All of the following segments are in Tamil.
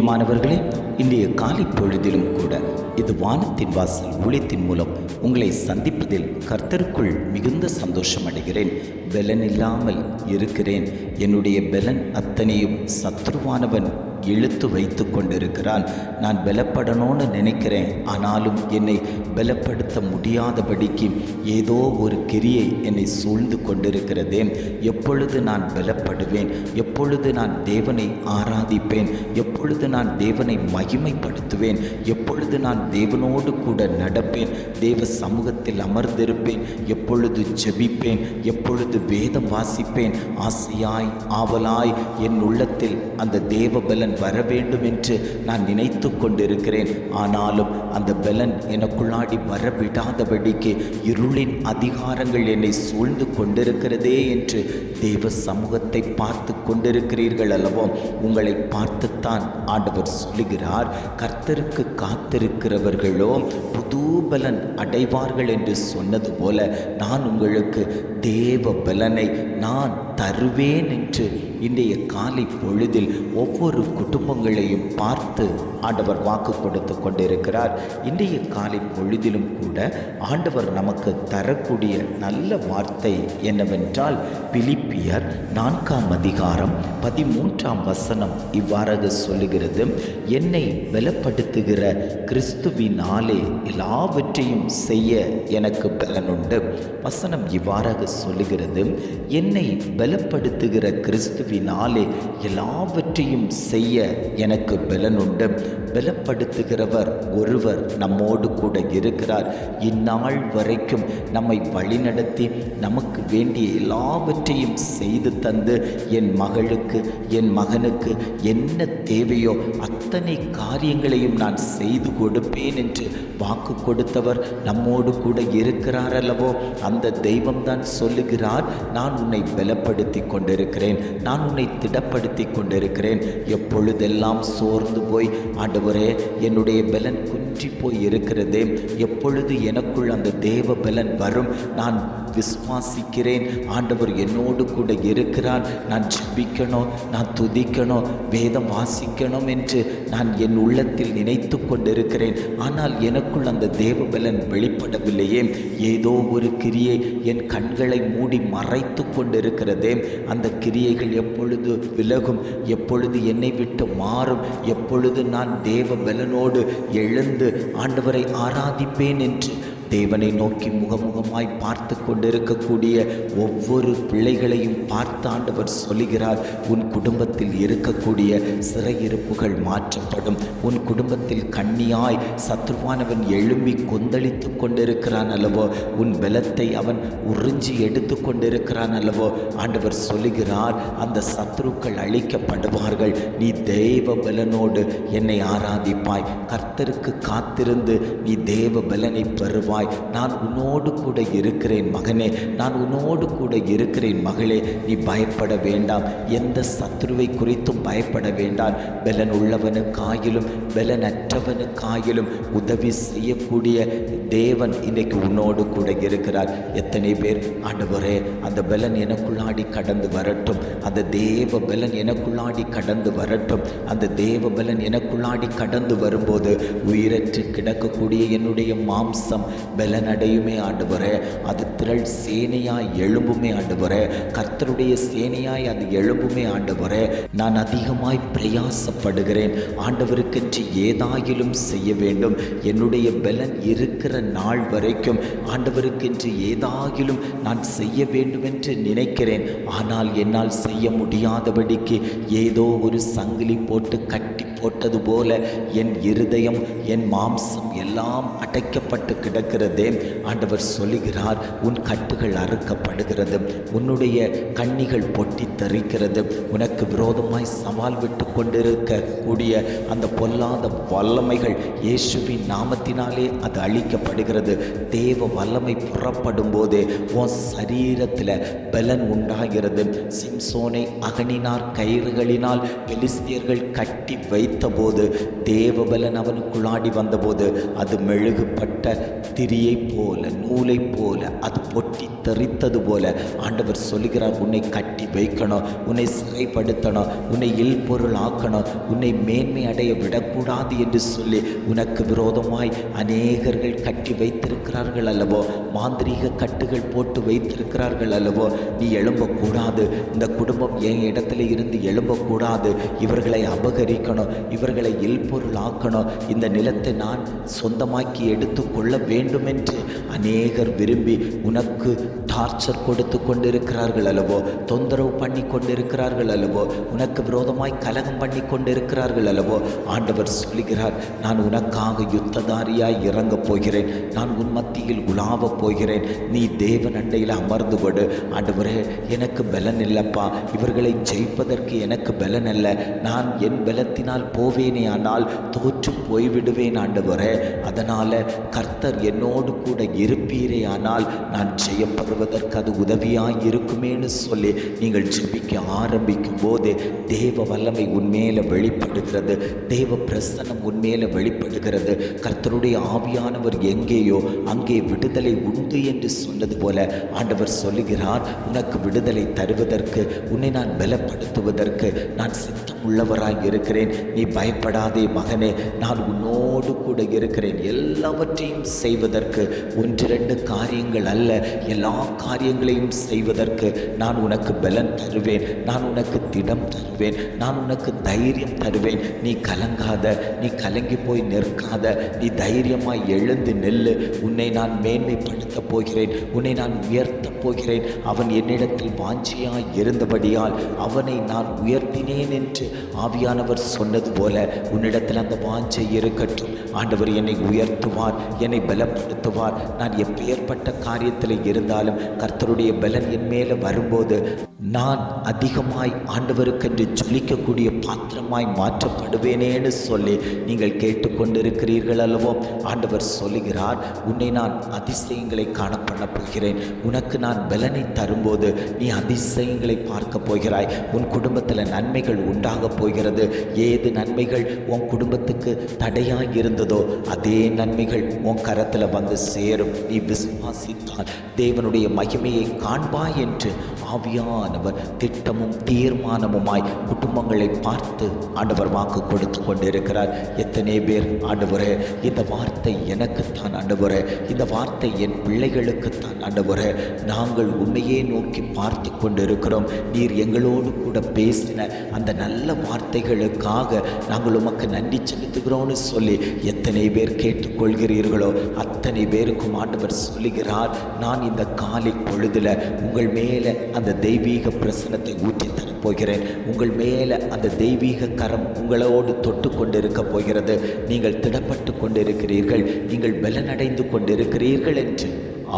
பிரியமானவர்களே, இன்றைய காலை பொழுதிலும் கூட இது வானத்தின் வாசல் ஊழியத்தின் மூலம் உங்களை சந்திப்பதில் கர்த்தருக்குள் மிகுந்த சந்தோஷம் அடைகிறேன். பெலன் இல்லாமல் இருக்கிறேன். என்னுடைய பெலன் அத்தனையும் சத்ருவானவன் இழுத்து வைத்து கொண்டிருக்கிறான். நான் பலப்படணும்னு நினைக்கிறேன், ஆனாலும் என்னை பலப்படுத்த முடியாதபடிக்கு ஏதோ ஒரு கிரியை என்னை சூழ்ந்து கொண்டிருக்கிறதே. எப்பொழுது நான் பலப்படுவேன்? எப்பொழுது நான் தேவனை ஆராதிப்பேன்? எப்பொழுது நான் தேவனை மகிமைப்படுத்துவேன்? எப்பொழுது நான் தேவனோடு கூட நடப்பேன்? தேவ சமூகத்தில் அமர்ந்திருப்பேன்? எப்பொழுது ஜெபிப்பேன்? எப்பொழுது வேதம் வாசிப்பேன்? ஆசையாய் ஆவலாய் என் உள்ளத்தில் அந்த தேவ பலன் வர வேண்டும் என்று நான் நினைத்து கொண்டிருக்கிறேன். ஆனாலும் அந்த பலன் எனக்குள்ளாடி வரவிடாதபடிக்கு இருளின் அதிகாரங்கள் என்னை சூழ்ந்து கொண்டிருக்கிறதே என்று தேவ சமூகத்தை பார்த்து கொண்டிருக்கிறீர்கள் அல்லவோ? உங்களை பார்த்துத்தான் ஆண்டவர் சொல்லுகிறார், கர்த்தருக்கு காத்திருக்கிறவர்களோ புது பலன் அடைவார்கள் என்று சொன்னது போல நான் உங்களுக்கு தேவ பலனை நான் தருவேன் என்று இன்றைய காலை பொழுதில் ஒவ்வொரு குடும்பங்களையும் பார்த்து ஆண்டவர் வாக்கு கொடுத்து கொண்டிருக்கிறார். இன்றைய காலை பொழுதிலும் கூட ஆண்டவர் நமக்கு தரக்கூடிய நல்ல வார்த்தை என்னவென்றால், பிலிப்பியர் 4:13 இவ்வாறாக சொல்லுகிறது, என்னை பலப்படுத்துகிற கிறிஸ்துவினாலே எல்லாவற்றையும் செய்ய எனக்கு பலனுண்டு. வசனம் இவ்வாறாக சொல்லுகிறது, என்னை பலப்படுத்துகிற கிறிஸ்துவினாலே எல்லாவற்றையும் செய்ய எனக்கு பலனுண்டு. பலப்படுத்துகிறவர் ஒருவர் நம்மோடு கூட இருக்கிறார். இந்நாள் வரைக்கும் நம்மை வழிநடத்தி நமக்கு வேண்டிய எல்லாவற்றையும் செய்து தந்து என் மகளுக்கு என் மகனுக்கு என்ன தேவையோ அத்தனை காரியங்களையும் நான் செய்து கொடுப்பேன் என்று வாக்கு கொடுத்தவர் நம்மோடு கூட இருக்கிறார் அல்லவோ? அந்த தெய்வம்தான் சொல்லுகிறார், நான் உன்னை பலப்படுத்தி கொண்டிருக்கிறேன், நான் உன்னை திடப்படுத்தி கொண்டிருக்கிறேன். எப்பொழுதெல்லாம் சோர்ந்து போய் ஆண்டவரே என்னுடைய பலன் குன்றி போய் இருக்கிறதே, எப்பொழுது எனக்குள் அந்த தேவ பலன் வரும்? நான் விசுவாசிக்கிறேன், ஆண்டவர் என்னோடு கூட இருக்கிறார், நான் ஜெபிக்கணும், நான் துதிக்கணும், வேதம் வாசிக்கணும் என்று நான் என் உள்ளத்தில் நினைத்து கொண்டிருக்கிறேன். ஆனால் எனக்குள் அந்த தேவ பலன் வெளிப்படவில்லையே. ஏதோ ஒரு கிரியை என் கண்களை மூடி மறைத்து கொண்டிருக்கிறதே. அந்த கிரியைகள் எப்பொழுது விலகும்? எப்பொழுது என்னை விட்டு மாறும்? எப்பொழுது நான் தேவ பலனோடு எழுந்து ஆண்டவரை ஆராதிப்பேன் என்று தேவனை நோக்கி முகமுகமாய் பார்த்து கொண்டிருக்கக்கூடிய ஒவ்வொரு பிள்ளைகளையும் பார்த்து ஆண்டவர் சொல்லுகிறார், உன் குடும்பத்தில் இருக்கக்கூடிய சிறையிருப்புகள் மாற்றப்படும். உன் குடும்பத்தில் கண்ணியாய் சத்ருவானவன் எழும்பி கொந்தளித்து கொண்டிருக்கிறான் அல்லவோ? உன் பலத்தை அவன் உறிஞ்சி எடுத்து கொண்டிருக்கிறான் அல்லவோ? ஆண்டவர் சொல்லுகிறார், அந்த சத்ருக்கள் அழிக்கப்படுவார்கள். நீ தேவ பலனோடு என்னை ஆராதிப்பாய், கர்த்தருக்கு காத்திருந்து நீ தேவ பலனை பெறுவாய். நான் உன்னோடு கூட இருக்கிறேன் மகனே, நான் உன்னோடு கூட இருக்கிறேன் மகளே. நீ பயப்பட வேண்டாம், எந்த சத்ருவை குறித்தும் பயப்பட வேண்டாம். பலன் உள்ளவனுக்காயிலும் பலனற்றவனுக்காயிலும் உதவி செய்யக்கூடிய தேவன் இன்றைக்கு உன்னோடு கூட இருக்கிறார். எத்தனை பேர் ஆண்டவரே அந்த பலன் எனக்குள்ளாடி கடந்து வரட்டும், அந்த தேவ பலன் எனக்குள்ளாடி கடந்து வரட்டும். அந்த தேவ பலன் எனக்குள்ளாடி கடந்து வரும்போது உயிரற்று கிடக்கக்கூடிய என்னுடைய மாம்சம் பலனடையுமே ஆண்டவரே. அது திரள் சேனையாய் எழும்புமே ஆண்டவரே. கர்த்தருடைய சேனையாய் அது எழும்புமே ஆண்டவரே. நான் அதிகமாய் பிரயாசப்படுகிறேன், ஆண்டவருக்கென்று ஏதாயிலும் செய்ய வேண்டும். என்னுடைய பலன் இருக்கிற நாள் வரைக்கும் ஆண்டவருக்கென்று ஏதாயிலும் நான் செய்ய வேண்டும் என்று நினைக்கிறேன். ஆனால் என்னால் செய்ய முடியாதபடிக்கு ஏதோ ஒரு சங்கிலி போட்டு கட்டி போட்டது போல என் இருதயம் என் மாம்சம் எல்லாம் அடைக்கப்பட்டு கிடக்கிறதே. ஆண்டவர் சொல்லுகிறார், உன் கட்டுகள் அறுக்கப்படுகிறது, உன்னுடைய கண்ணிகள் பொட்டி தரிக்கிறது. உனக்கு விரோதமாய் சவால் விட்டு கொண்டிருக்கக்கூடிய அந்த பொல்லாத வல்லமைகள் இயேசுவின் நாமத்தினாலே அது அழிக்கப்படுகிறது. தேவ வல்லமை புறப்படும் போதே உன் சரீரத்தில் பலன் உண்டாகிறது. சிம்சோனை அகனினார் கயிறுகளினால் பெலிஸ்தியர்கள் கட்டி வைத்து வைத்தபோது தேவபலன் அவனுக்குள்ளாடி வந்தபோது அது மெழுகுப்பட்ட திரியைப் போல நூலைப் போல அது பொட்டி தெரித்தது போல ஆண்டவர் சொல்லுகிறார், உன்னை கட்டி வைக்கணும், உன்னை சிறைப்படுத்தணும், உன்னை இல்பொருள் ஆக்கணும், உன்னை மேன்மை அடைய விடக்கூடாது என்று சொல்லி உனக்கு விரோதமாய் அநேகர்கள் கட்டி வைத்திருக்கிறார்கள் அல்லவோ, மாந்திரீக கட்டுகள் போட்டு வைத்திருக்கிறார்கள் அல்லவோ, நீ எழும்பக்கூடாது, இந்த குடும்பம் என் இடத்துல இருந்து எழும்பக்கூடாது, இவர்களை அபகரிக்கணும், இவர்களை இல்பொருள் ஆக்கணும், இந்த நிலத்தை நான் சொந்தமாக்கி எடுத்துக்கொள்ள வேண்டும் என்று அநேகர் விரும்பி உனக்கு டார்ச்சர் கொடுத்து கொண்டிருக்கிறார்கள் அல்லவோ, தொந்தரவு பண்ணி கொண்டிருக்கிறார்கள் அல்லவோ, உனக்கு விரோதமாய் கலகம் பண்ணி கொண்டிருக்கிறார்கள் அல்லவோ. ஆண்டவர் சொல்லுகிறார், நான் உனக்காக யுத்ததாரியாய் இறங்கப் போகிறேன், நான் உன் மத்தியில் உலாவப் போகிறேன், நீ தேவன் அண்டையில் அமர்ந்து கொடு. ஆண்டவரே, எனக்கு பலன் இல்லப்பா, இவர்களை ஜெயிப்பதற்கு எனக்கு பலன் அல்ல, நான் என் பலத்தினால் போவேனே, ஆனால் தோற்று போய்விடுவேன் ஆண்டவரே, அதனால் கர்த்தர் என்னோடு கூட இருப்பீரே, ஆனால் நான் ஜெயப்படுவதற்கு அது உதவியாய் இருக்குமேனு சொல்லி நீங்கள் ஜெபிக்க ஆரம்பிக்கும் போது தேவ வல்லமை உன்மேல வெளிப்படுகிறது, தேவ பிரசன்னம் உன்மேல வெளிப்படுகிறது. கர்த்தருடைய ஆவியானவர் எங்கேயோ அங்கே விடுதலை உண்டு என்று சொன்னது போல ஆண்டவர் சொல்லுகிறார், உனக்கு விடுதலை தருவதற்கு, உன்னை நான் பலப்படுத்துவதற்கு நான் சித்தம் உள்ளவராய் இருக்கிறேன். நீ பயப்படாதே மகனே, நான் உன்னோடு கூட இருக்கிறேன். எல்லாவற்றையும் செய்வதற்கு ஒன்றிரண்டு காரியங்கள் அல்ல, எல்லா காரியங்களையும் செய்வதற்கு நான் உனக்கு பலன் தருவேன், நான் உனக்கு திடம் தருவேன், நான் உனக்கு தைரியம் தருவேன். நீ கலங்காத, நீ கலங்கி போய் நிற்காத, நீ தைரியமாய் எழுந்து நெல்லு. உன்னை நான் மேன்மைப்படுத்தப் போகிறேன், உன்னை நான் உயர்த்தப் போகிறேன். அவன் என்னிடத்தில் வாஞ்சியாய் இருந்தபடியால் அவனை நான் உயர்த்தினேன் என்று ஆவியானவர் சொன்னது போல உன்னிடத்தில் அந்த வாஞ்சை இருக்கட்டும். ஆண்டவர் என்னை உயர்த்துவார், என்னை பலப்படுத்துவார். நான் எப்பேற்பட்ட காரியத்தில் இருந்தாலும் கர்த்தருடைய பலன் என் மேலே வரும்போது நான் அதிகமாய் ஆண்டவருக்கென்று ஜொலிக்கக்கூடிய பாத்திரமாய் மாற்றப்படுவேனேன்னு சொல்லி நீங்கள் கேட்டுக்கொண்டிருக்கிறீர்கள் அல்லவோ. ஆண்டவர் சொல்லுகிறார், உன்னை நான் அதிசயங்களை காணப்பண்ண போகிறேன். உனக்கு நான் பலனை தரும்போது நீ அதிசயங்களை பார்க்க போகிறாய். உன் குடும்பத்தில் நன்மைகள் உண்டாக போகிறது. ஏது நன்மைகள் உன் குடும்பத்துக்கு தடையாய் இருந்ததோ அதே நன்மைகள் உன் கரத்தில் வந்து சேரும். நீ விசுவாசித்தால் தேவனுடைய மகிமையை காண்பாய் என்று ஆவியானவர் திட்டமும் தீர்மானமுமாய் குடும்பங்களை பார்த்து ஆண்டவர் வாக்கு கொடுத்து கொண்டிருக்கிறார். எத்தனை பேர், ஆண்டவரே இந்த வார்த்தை எனக்குத்தான், ஆண்டவரே இந்த வார்த்தை என் பிள்ளைகளுக்குத்தான், ஆண்டவரே நாங்கள் உண்மையே நோக்கி பார்த்து கொண்டிருக்கிறோம். நீர் எங்களோடு கூட பேசின அந்த நல்ல வார்த்தைகளுக்காக நாங்கள் உமக்கு நன்றி செலுத்துகிறோம்னு சொல்லி எத்தனை பேர் கேட்டுக்கொள்கிறீர்களோ அத்தனை பேருக்கும் ஆண்டவர் சொல்லுகிறார், நான் இந்த காலை பொழுதுல உங்கள் மேலே அந்த தெய்வீக பிரசனத்தை ஊற்றி தரப்போகிறேன். உங்கள் மேலே அந்த தெய்வீக கரம் உங்களோடு தொட்டு கொண்டிருக்க போகிறது. நீங்கள் திடப்பட்டு கொண்டிருக்கிறீர்கள், நீங்கள் பலனடைந்து கொண்டிருக்கிறீர்கள் என்று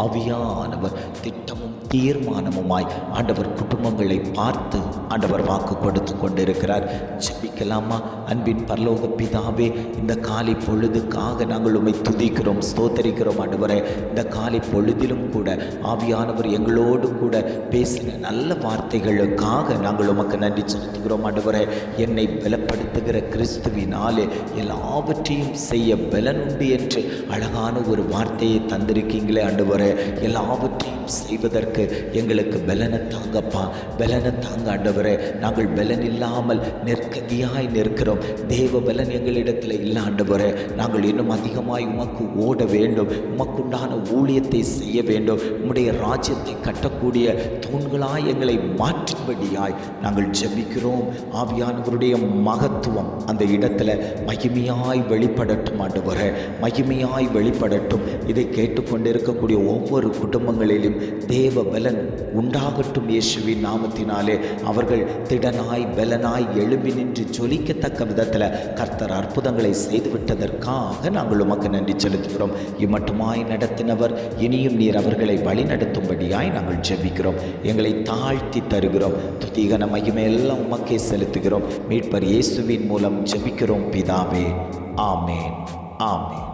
ஆவியானவர் திட்டமும் தீர்மானமுமாய் ஆண்டவர் குடும்பங்களை பார்த்து ஆண்டவர் வாக்கு கொடுத்து கொண்டிருக்கிறார். ஜெபிக்கலாமா? அன்பின் பரலோக பிதாவே, இந்த காலை பொழுதுக்காக நாங்கள் உம்மை துதிக்கிறோம், ஸ்தோத்தரிக்கிறோம். ஆண்டவரே, இந்த காலை பொழுதிலும் கூட ஆவியானவர் எங்களோடு கூட பேசின நல்ல வார்த்தைகளுக்காக நாங்கள் உமக்கு நன்றி செலுத்துகிறோம். ஆண்டவரே, என்னை பலப்படுத்துகிற கிறிஸ்துவினாலே எல்லாவற்றையும் செய்ய பலன் உண்டு என்று அழகான ஒரு வார்த்தையை தந்திருக்கீங்களே. ஆண்டவரே, எல்லாவற்றையும் செய்வதற்கு எங்களுக்கு பலனை தாங்கப்பா, பலனை தாங்க. ஆண்டவரே, நாங்கள் பலன் இல்லாமல் நெருக்கடியாய் நிற்கிறோம். தேவ பலன் எங்களிடத்தில் இல்லை. ஆண்டவரே, நாங்கள் இன்னும் அதிகமாய் உமக்கு ஓட வேண்டும், உமக்குண்டான ஊழியத்தை செய்ய வேண்டும், உம்முடைய ராஜ்யத்தை கட்டக்கூடிய தூண்களாய் எங்களை மாற்றும்படியாய் நாங்கள் ஜெபிக்கிறோம். ஆவியானவருடைய மகத்துவம் அந்த இடத்துல மகிமையாய் வெளிப்படட்டும். ஆண்டவரே, மகிமையாய் வெளிப்படட்டும். இதை கேட்டுக்கொண்டிருக்கக்கூடிய ஒவ்வொரு குடும்பங்களிலும் தேவ பலன் உண்டாகட்டும். இயேசுவின் நாமத்தினாலே அவர்கள் திடனாய் பலனாய் எழும்பி நின்று ஜொலிக்கத்தக்க விதத்தில் கர்த்தர் அற்புதங்களை செய்துவிட்டதற்காக நாங்கள் உமக்கு நன்றி செலுத்துகிறோம். இம்மட்டுமாய் நடத்தினவர் இனியும் நீர் அவர்களை வழி நடத்தும்படியாய் நாங்கள் ஜெபிக்கிறோம். எங்களை தாழ்த்தி தருகிறோம். துதிகன மகிமை எல்லாம் உமக்கே செலுத்துகிறோம். மீட்பர் இயேசுவின் மூலம் ஜெபிக்கிறோம் பிதாவே. ஆமேன், ஆமேன்.